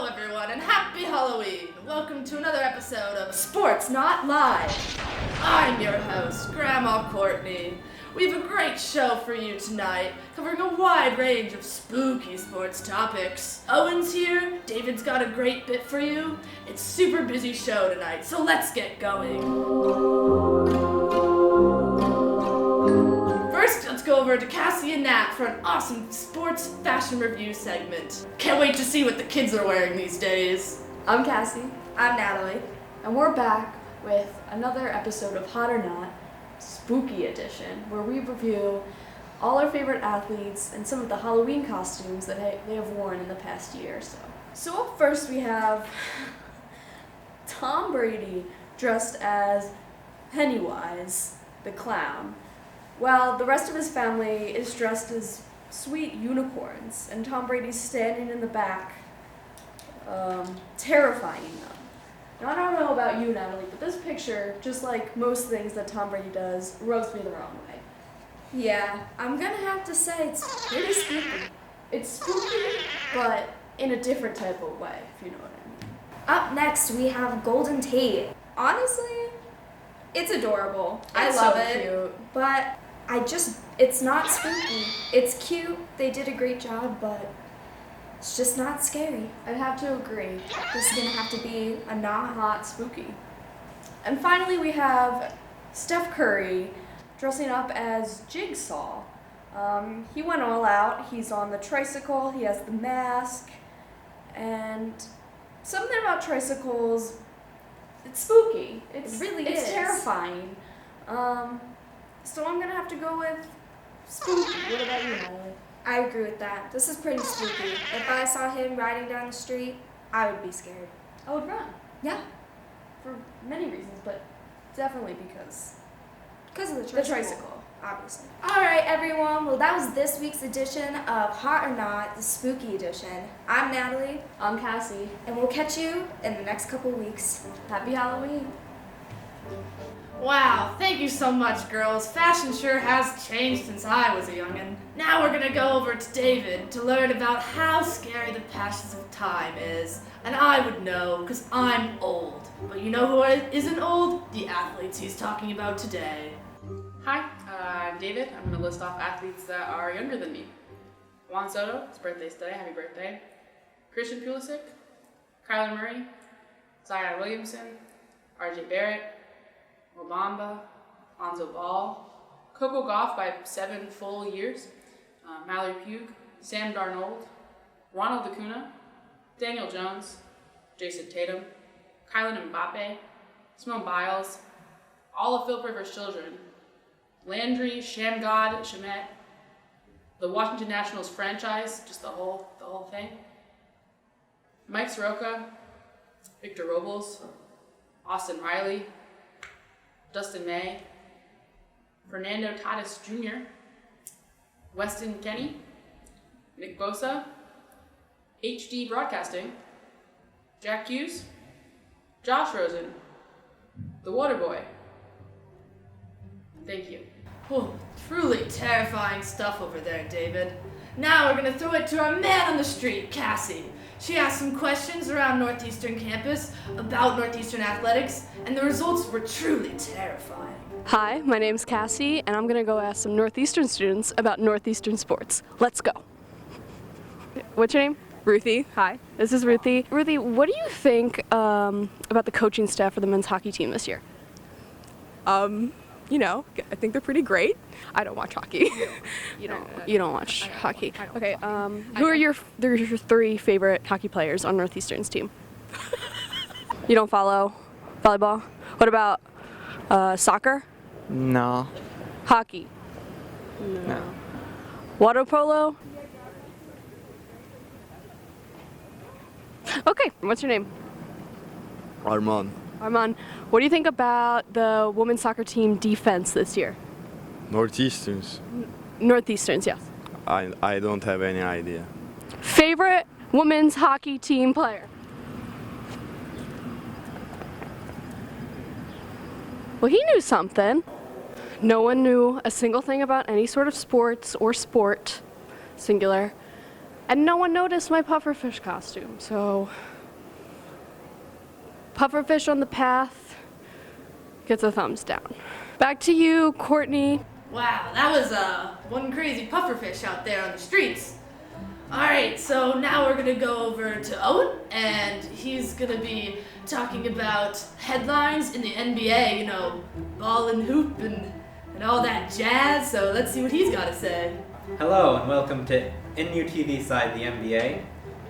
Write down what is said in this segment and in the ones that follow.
Hello everyone and happy Halloween! Welcome to another episode of Sports Not Live. I'm your host, Grandma Courtney. We have a great show for you tonight, covering a wide range of spooky sports topics. Owen's here, David's got a great bit for you. It's a super busy show tonight, so let's get going. First, let's go over to Cassie and Nat for an awesome sports fashion review segment. Can't wait to see what the kids are wearing these days. I'm Cassie. I'm Natalie. And we're back with another episode of Hot or Not, Spooky Edition, where we review all our favorite athletes and some of the Halloween costumes that they have worn in the past year or so. So up first we have Tom Brady dressed as Pennywise, the clown, while the rest of his family is dressed as sweet unicorns, and Tom Brady's standing in the back, terrifying them. Now, I don't know about you, Natalie, but this picture, just like most things that Tom Brady does, rubs me the wrong way. Yeah, I'm gonna have to say it's pretty spooky. It's spooky, but in a different type of way, if you know what I mean. Up next, we have Golden Tate. Honestly, it's adorable. I It's love so it. cute. But it's not spooky. It's cute. They did a great job, but it's just not scary. I'd have to agree. This is gonna have to be a Not spooky. And finally, we have Steph Curry dressing up as Jigsaw. He went all out. He's on the tricycle. He has the mask. And something about tricycles, it's spooky. It really It's is. terrifying. So I'm going to have to go with spooky. What about you, Natalie? I agree with that. This is pretty spooky. If I saw him riding down the street, I would be scared. I would run. Yeah, For many reasons, but definitely because because of the the tricycle. tricycle. Obviously. All right, everyone. Well, that was this week's edition of Hot or Not, the Spooky Edition. I'm Natalie, I'm Cassie. and we'll catch you in the next couple weeks. Happy Halloween. Wow, thank you so much, girls. Fashion sure has changed since I was a youngin'. Now we're gonna go over to David to learn about how scary the passage of time is. And I would know, because I'm old. But you know who isn't old? The athletes he's talking about today. Hi, I'm David. I'm going to list off athletes that are younger than me. Juan Soto, his birthday's today, happy birthday. Christian Pulisic, Kyler Murray, Zion Williamson, RJ Barrett, Wabamba, Lonzo Ball, Coco Gauff by 7 full years, Mallory Pugh, Sam Darnold, Ronald Acuna, Daniel Jones, Jason Tatum, Kylian Mbappe, Simone Biles, all of Philip Rivers' children, Landry, Shamgod, Shamet, the Washington Nationals franchise, just the whole thing, Mike Soroka, Victor Robles, Austin Riley, Dustin May, Fernando Tatis Jr., Weston Kenny, Nick Bosa, HD Broadcasting, Jack Hughes, Josh Rosen, The Waterboy. Thank you. Oh, truly terrifying stuff over there, David. Now we're gonna throw it to our man on the street, Cassie. She asked some questions around Northeastern campus about Northeastern athletics, and the results were truly terrifying. Hi, my name's Cassie, and I'm going to go ask some Northeastern students about Northeastern sports. Let's go. What's your name? Ruthie, hi. This is Ruthie. Ruthie, what do you think about the coaching staff for the men's hockey team this year? You know, I think they're pretty great. I don't watch hockey. You don't watch hockey. I don't Okay. watch hockey. Who are your 3 favorite hockey players on Northeastern's team? You don't follow volleyball? What about soccer? No. Hockey? No. Water polo? Okay. What's your name? Armand. Armand, what do you think about the women's soccer team defense this year? Northeasterns. Northeasterns, yes. I don't have any idea. Favorite women's hockey team player? Well, he knew something. No one knew a single thing about any sort of sports or sport, singular, and no one noticed my pufferfish costume, so Pufferfish on the path gets a thumbs down. Back to you, Courtney. Wow, that was one crazy pufferfish out there on the streets. Alright, so now we're gonna go over to Owen, and he's gonna be talking about headlines in the NBA, you know, ball and hoop and all that jazz, so let's see what he's gotta say. Hello and welcome to NUTV Side the NBA.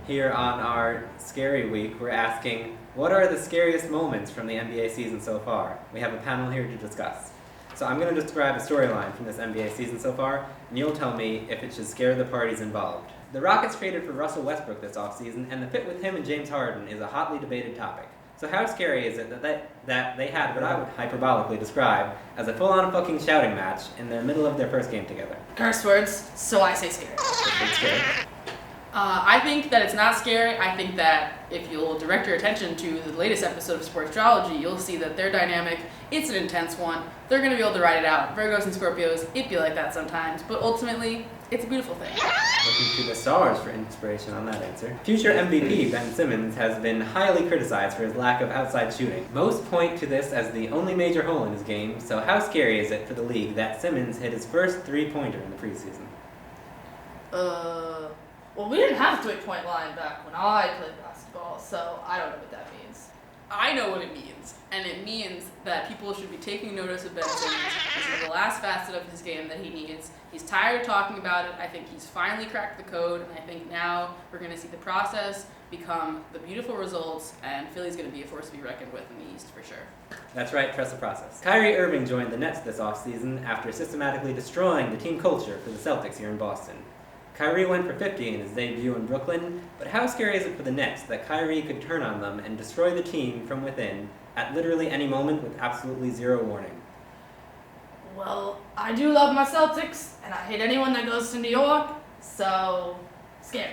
Here on our Scary Week, we're asking, what are the scariest moments from the NBA season so far? We have a panel here to discuss. So I'm going to describe a storyline from this NBA season so far, and you'll tell me if it should scare the parties involved. The Rockets traded for Russell Westbrook this offseason, and the fit with him and James Harden is a hotly debated topic. So how scary is it that they had what I would hyperbolically describe as a full-on fucking shouting match in the middle of their first game together? Curse words, so I say scary. It's scary. I think that it's not scary. I think that if you'll direct your attention to the latest episode of Sportstrology, you'll see that their dynamic, it's an intense one. They're going to be able to ride it out. Virgos and Scorpios, it be like that sometimes, but ultimately, it's a beautiful thing. Looking to the stars for inspiration on that answer. Future MVP Ben Simmons has been highly criticized for his lack of outside shooting. Most point to this as the only major hole in his game, so how scary is it for the league that Simmons hit his first three-pointer in the preseason? Well, we didn't have a three-point line back when I played basketball, so I don't know what that means. I know what it means, and it means that people should be taking notice of Ben Simmons. This is the last facet of his game that he needs. He's tired of talking about it. I think he's finally cracked the code, and I think now we're going to see the process become the beautiful results, and Philly's going to be a force to be reckoned with in the East for sure. That's right, trust the process. Kyrie Irving joined the Nets this offseason after systematically destroying the team culture for the Celtics here in Boston. Kyrie went for 50 in his debut in Brooklyn, but how scary is it for the Nets that Kyrie could turn on them and destroy the team from within at literally any moment with absolutely zero warning? Well, I do love my Celtics, and I hate anyone that goes to New York, so scary.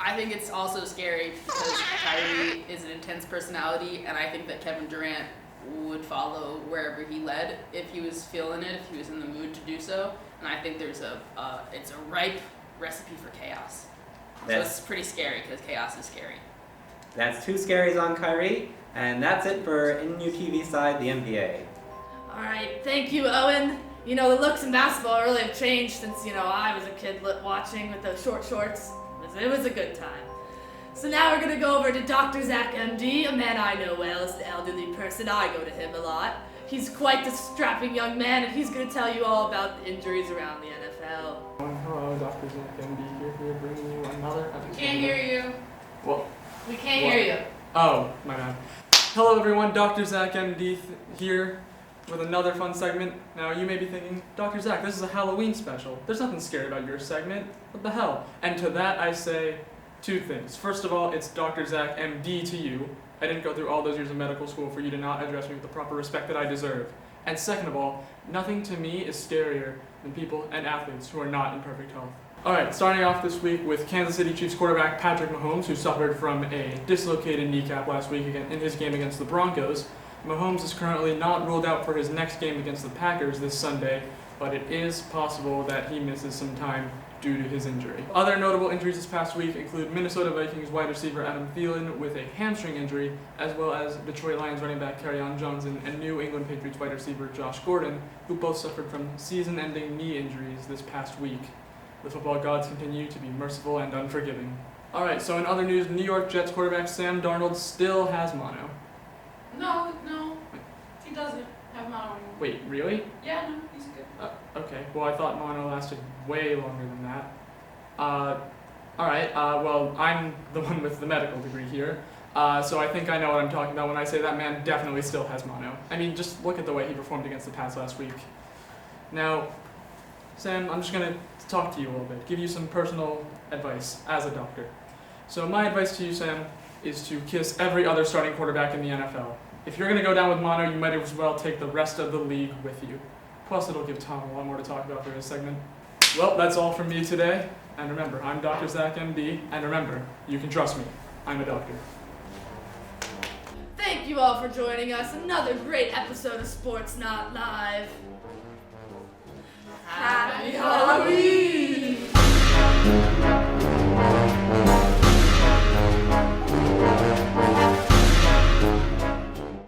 I think it's also scary because Kyrie is an intense personality, and I think that Kevin Durant would follow wherever he led if he was feeling it, if he was in the mood to do so. And I think there's it's a ripe recipe for chaos. So it's pretty scary because chaos is scary. That's two scaries on Kyrie, and that's it for NUTV Side the NBA. Alright, thank you, Owen. You know, the looks in basketball really have changed since, you know, I was a kid watching with those short shorts. It was a good time. So now we're going to go over to Dr. Zach MD, a man I know well as an elderly person. I go to him a lot. He's quite the strapping young man, and he's going to tell you all about the injuries around the NFL. Hello, Dr. Zach MD here bringing you another episode. Can't hear you. Well, We can't hear you. oh, my bad. Hello everyone, Dr. Zach MD here with another fun segment. Now you may be thinking, Dr. Zach, this is a Halloween special. There's nothing scary about your segment. What the hell? And to that I say two things. First of all, it's Dr. Zach MD to you. I didn't go through all those years of medical school for you to not address me with the proper respect that I deserve. And second of all, nothing to me is scarier than people and athletes who are not in perfect health. Alright, starting off this week with Kansas City Chiefs quarterback Patrick Mahomes, who suffered from a dislocated kneecap last week in his game against the Broncos. Mahomes is currently not ruled out for his next game against the Packers this Sunday, but it is possible that he misses some time due to his injury. Other notable injuries this past week include Minnesota Vikings wide receiver Adam Thielen with a hamstring injury, as well as Detroit Lions running back Kerryon Johnson and New England Patriots wide receiver Josh Gordon, who both suffered from season-ending knee injuries this past week. The football gods continue to be merciful and unforgiving. Alright, so in other news, New York Jets quarterback Sam Darnold still has mono. No, he doesn't have mono anymore. Wait, really? Yeah, no, he's good. Okay, well I thought mono lasted way longer than that. Alright, well I'm the one with the medical degree here, so I think I know what I'm talking about when I say that man definitely still has mono. I mean, just look at the way he performed against the Pats last week. Now, Sam, I'm just going to talk to you a little bit, give you some personal advice as a doctor. So my advice to you, Sam, is to kiss every other starting quarterback in the NFL. If you're going to go down with mono, you might as well take the rest of the league with you. Plus, it'll give Tom a lot more to talk about for his segment. Well, that's all from me today. And remember, I'm Dr. Zach MD. And remember, you can trust me. I'm a doctor. Thank you all for joining us. Another great episode of Sports Not Live. Happy Halloween!